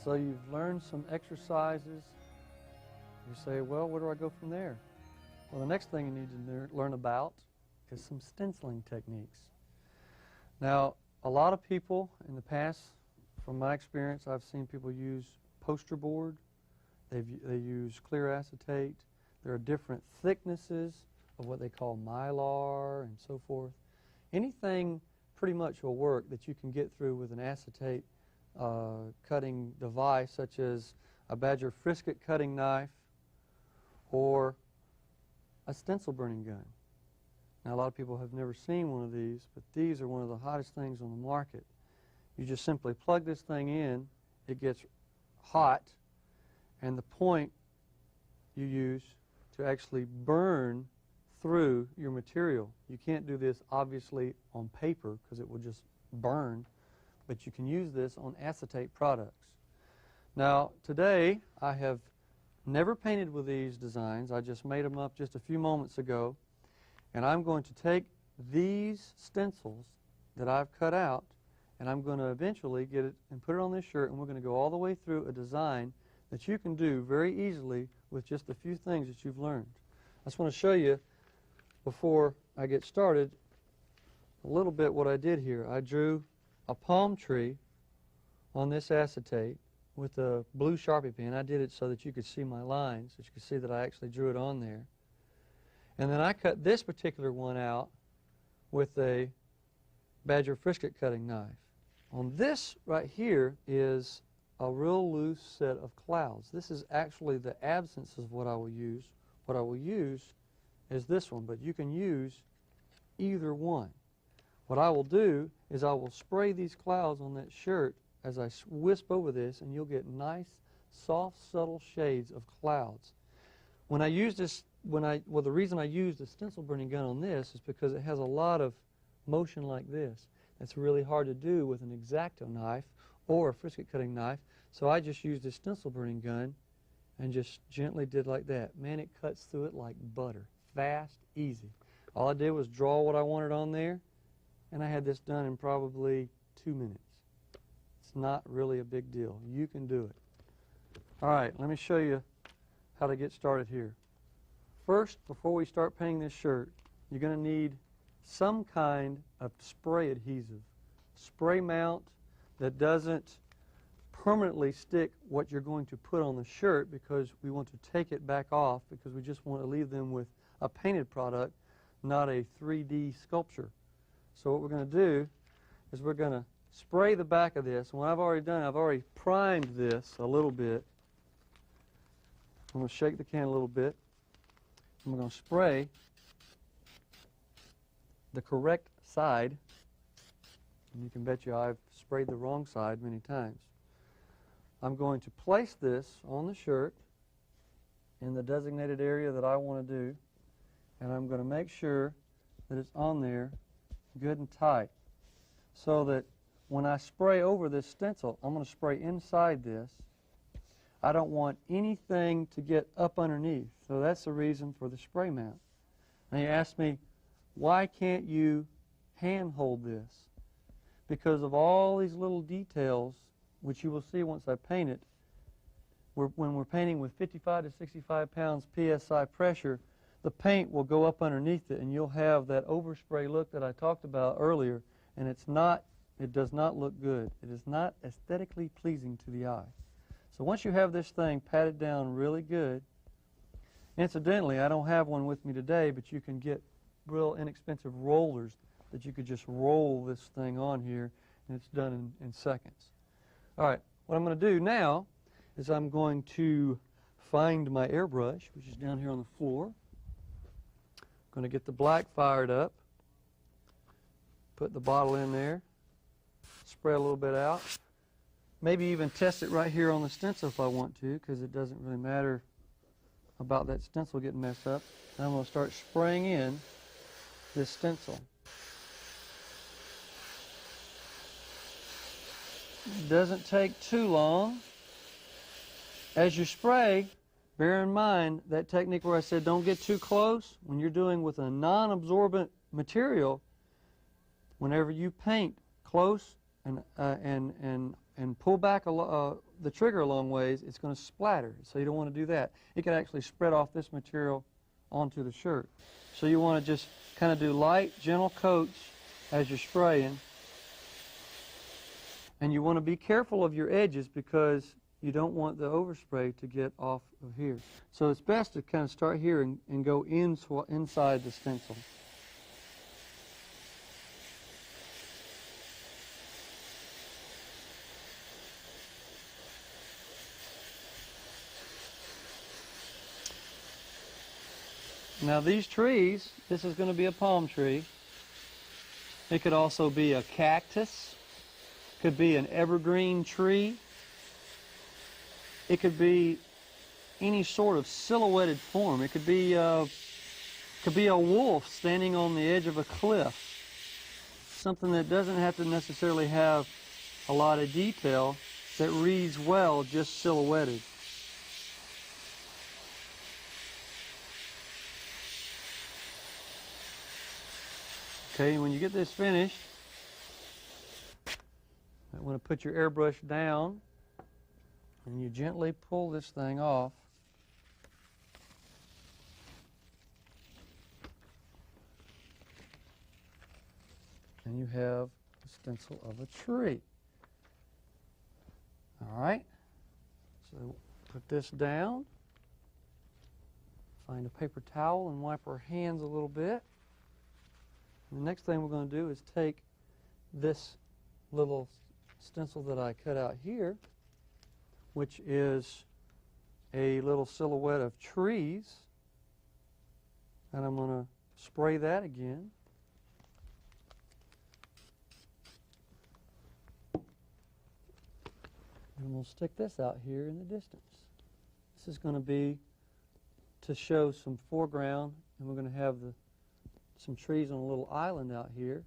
So you've learned some exercises. You say, well, where do I go from there? Well, the next thing you need to learn about is some stenciling techniques. Now, a lot of people in the past, from my experience, I've seen people use poster board. They use clear acetate. There are different thicknesses of what they call mylar and so forth. Anything pretty much will work that you can get through with an acetate cutting device, such as a Badger Frisket cutting knife or a stencil burning gun. Now, a lot of people have never seen one of these, but these are one of the hottest things on the market. You just simply plug this thing in, it gets hot, and the point you use to actually burn through your material. You can't do this, obviously, on paper because it will just burn, but you can use this on acetate products. Now, today, I have never painted with these designs. I just made them up just a few moments ago, and I'm going to take these stencils that I've cut out, and I'm going to eventually get it and put it on this shirt, and we're going to go all the way through a design that you can do very easily with just a few things that you've learned. I just want to show you, before I get started, a little bit what I did here. I drew a palm tree on this acetate with a blue Sharpie pen. I did it so that you could see my lines, so you could see that I actually drew it on there. And then I cut this particular one out with a Badger Frisket cutting knife. On this right here is a real loose set of clouds. This is actually the absence of what I will use. What I will use is this one, but you can use either one. What I will do is I will spray these clouds on that shirt as I wisp over this, and you'll get nice, soft, subtle shades of clouds. When I use this, well, the reason I use the stencil burning gun on this is because it has a lot of motion like this. That's really hard to do with an X-Acto knife or a frisket cutting knife, so I just used this stencil burning gun and just gently did like that. Man, it cuts through it like butter. Fast, easy. All I did was draw what I wanted on there, and I had this done in probably 2 minutes. It's not really a big deal. You can do it. All right, let me show you how to get started here. First, before we start painting this shirt, you're going to need some kind of spray adhesive. Spray mount that doesn't permanently stick what you're going to put on the shirt, because we want to take it back off, because we just want to leave them with a painted product, not a 3D sculpture. So what we're going to do is we're going to spray the back of this. And what I've already done, I've already primed this a little bit. I'm going to shake the can a little bit. I'm going to spray the correct side. And you can bet you I've sprayed the wrong side many times. I'm going to place this on the shirt in the designated area that I want to do, and I'm going to make sure that it's on there good and tight, so that when I spray over this stencil, I'm going to spray inside this. I don't want anything to get up underneath, so that's the reason for the spray mount. Now you ask me, why can't you hand hold this? Because of all these little details, which you will see once I paint it. When we're painting with 55 to 65 pounds PSI pressure, the paint will go up underneath it, and you'll have that overspray look that I talked about earlier, and it does not look good. It is not aesthetically pleasing to the eye. So once you have this thing patted down really good, incidentally, I don't have one with me today, but you can get real inexpensive rollers that you could just roll this thing on here, and it's done in seconds. All right, what I'm going to do now is I'm going to find my airbrush, which is down here on the floor. I'm going to get the black fired up, put the bottle in there, spray a little bit out, maybe even test it right here on the stencil if I want to, because it doesn't really matter about that stencil getting messed up. And I'm going to start spraying in this stencil. It doesn't take too long. As you spray, bear in mind that technique where I said don't get too close. When you're doing with a non-absorbent material, whenever you paint close and pull back the trigger a long ways, it's going to splatter. So you don't want to do that. It can actually spread off this material onto the shirt. So you want to just kind of do light, gentle coats as you're spraying. And you want to be careful of your edges because you don't want the overspray to get off of here. So it's best to kind of start here and go inside the stencil. Now these trees, this is going to be a palm tree. It could also be a cactus. Could be an evergreen tree. It could be any sort of silhouetted form. It could be a wolf standing on the edge of a cliff. Something that doesn't have to necessarily have a lot of detail, that reads well just silhouetted. Okay, when you get this finished, I want to put your airbrush down and you gently pull this thing off. And you have a stencil of a tree. All right, so put this down, find a paper towel and wipe our hands a little bit. And the next thing we're going to do is take this little stencil that I cut out here, which is a little silhouette of trees, and I'm going to spray that again. And we'll stick this out here in the distance. This is going to be to show some foreground, and we're going to have some trees on a little island out here,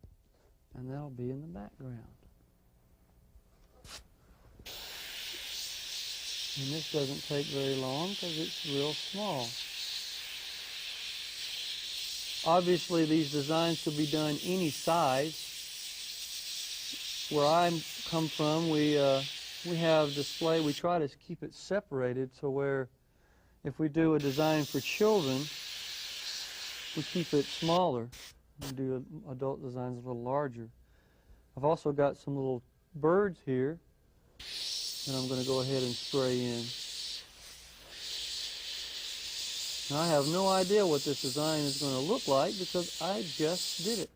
and that'll be in the background. And this doesn't take very long because it's real small. Obviously, these designs could be done any size. Where I come from, we have display. We try to keep it separated so where if we do a design for children, we keep it smaller. We do adult designs a little larger. I've also got some little birds here that I'm going to go ahead and spray in. Now, I have no idea what this design is going to look like because I just did it.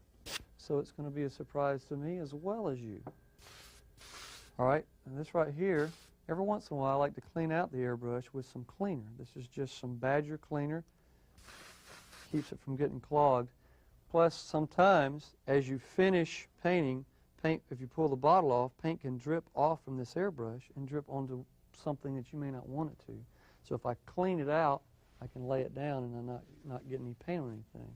So it's going to be a surprise to me as well as you. All right, and this right here, every once in a while I like to clean out the airbrush with some cleaner. This is just some Badger cleaner. Keeps it from getting clogged. Plus, sometimes as you finish painting, if you pull the bottle off, paint can drip off from this airbrush and drip onto something that you may not want it to. So if I clean it out, I can lay it down and I'm not getting any paint on anything.